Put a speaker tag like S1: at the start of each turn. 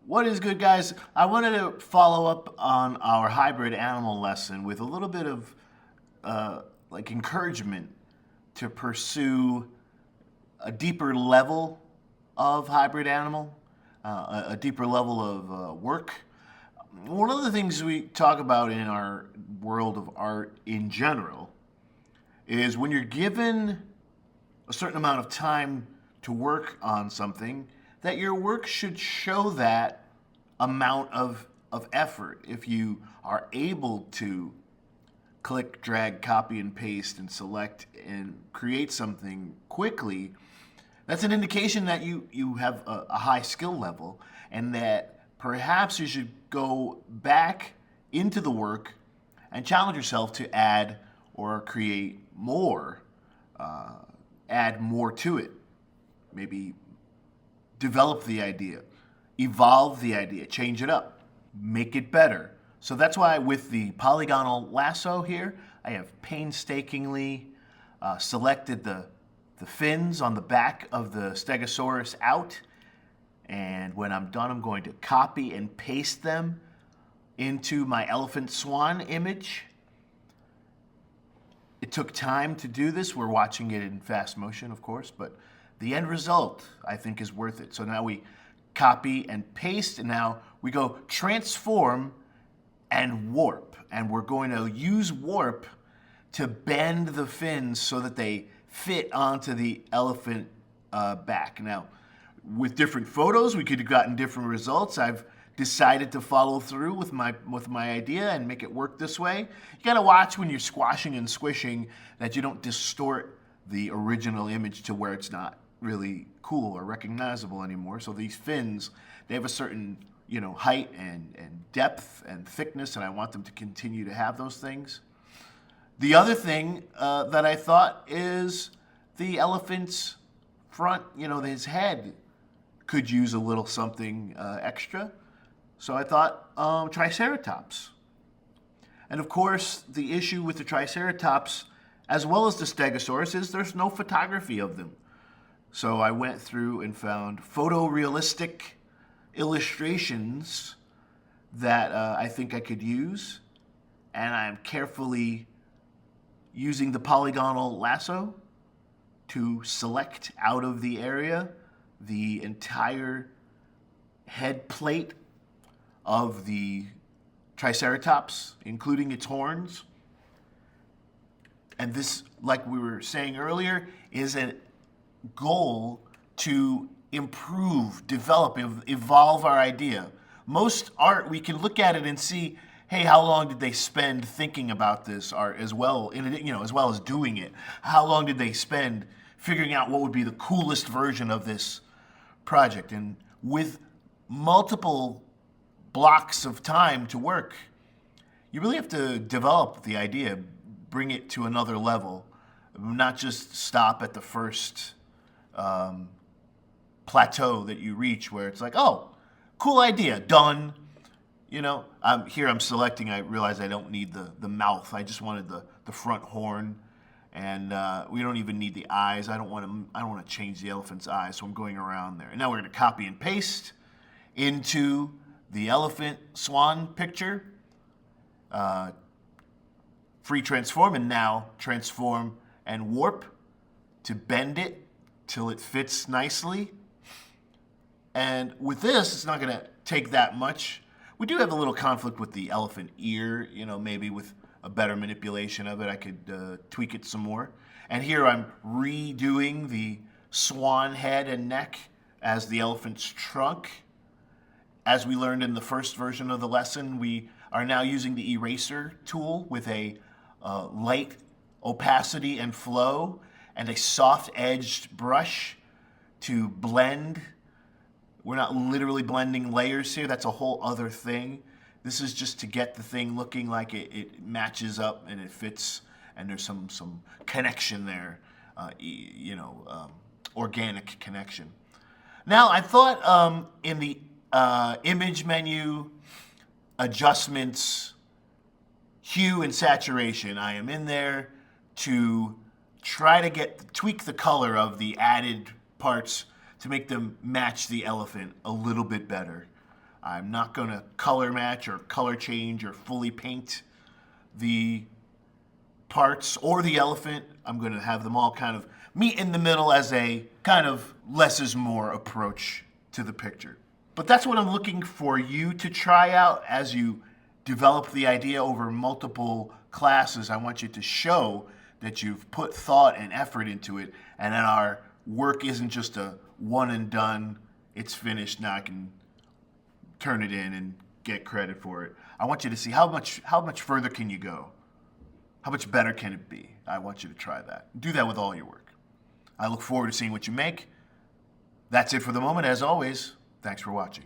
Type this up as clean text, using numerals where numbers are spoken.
S1: What is good, guys? I wanted to follow up on our hybrid animal lesson with a little bit of encouragement to pursue a deeper level of hybrid animal, a deeper level of work. One of the things we talk about in our world of art in general is when you're given a certain amount of time to work on something, that your work should show that amount of effort. If you are able to click, drag, copy, and paste, and select and create something quickly, that's an indication that you have a high skill level and that perhaps you should go back into the work and challenge yourself to add or create more, uh, add more to it. Maybe develop the idea, evolve the idea, change it up, make it better. So that's why with the polygonal lasso here, I have painstakingly selected the fins on the back of the Stegosaurus out. And when I'm done, I'm going to copy and paste them into my elephant swan image. It took time to do this. We're watching it in fast motion, of course, but the end result, I think, is worth it. So now we copy and paste, and now we go transform and warp. And we're going to use warp to bend the fins so that they fit onto the elephant back. Now, with different photos, we could have gotten different results. I've decided to follow through with my idea and make it work this way. You got to watch when you're squashing and squishing that you don't distort the original image to where it's not really cool or recognizable anymore. So these fins, they have a certain height and depth and thickness, and I want them to continue to have those things. The other thing that I thought is the elephant's front, his head could use a little something extra. So I thought Triceratops. And of course, the issue with the Triceratops, as well as the Stegosaurus, is there's no photography of them. So I went through and found photorealistic illustrations that I think I could use. And I'm carefully using the polygonal lasso to select out of the area the entire head plate of the Triceratops, including its horns. And this, like we were saying earlier, is a goal to improve, develop, evolve our idea. Most art, we can look at it and see, hey, how long did they spend thinking about this art as well, as well as doing it? How long did they spend figuring out what would be the coolest version of this project? And with multiple blocks of time to work, you really have to develop the idea, bring it to another level, not just stop at the first plateau that you reach where it's like, oh, cool idea, done. I'm selecting, I realize I don't need the mouth. I just wanted the front horn. And we don't even need the eyes. I don't want to change the elephant's eyes, so I'm going around there. And now we're going to copy and paste into the elephant swan picture. Free transform, and now transform and warp to bend it till it fits nicely. And with this, it's not going to take that much. We do have a little conflict with the elephant ear, maybe with a better manipulation of it, I could tweak it some more. And here I'm redoing the swan head and neck as the elephant's trunk. As we learned in the first version of the lesson, we are now using the eraser tool with a light opacity and flow and a soft-edged brush to blend. We're not literally blending layers here. That's a whole other thing. This is just to get the thing looking like it matches up and it fits, and there's some connection there, organic connection. Now, I thought in the image menu, adjustments, hue and saturation, I am in there to try to tweak the color of the added parts to make them match the elephant a little bit better. I'm not going to color match or color change or fully paint the parts or the elephant. I'm going to have them all kind of meet in the middle as a kind of less is more approach to the picture. But that's what I'm looking for you to try out as you develop the idea over multiple classes. I want you to show that you've put thought and effort into it, and that our work isn't just a one and done, it's finished, now I can turn it in and get credit for it. I want you to see how much further can you go? How much better can it be? I want you to try that. Do that with all your work. I look forward to seeing what you make. That's it for the moment. As always, thanks for watching.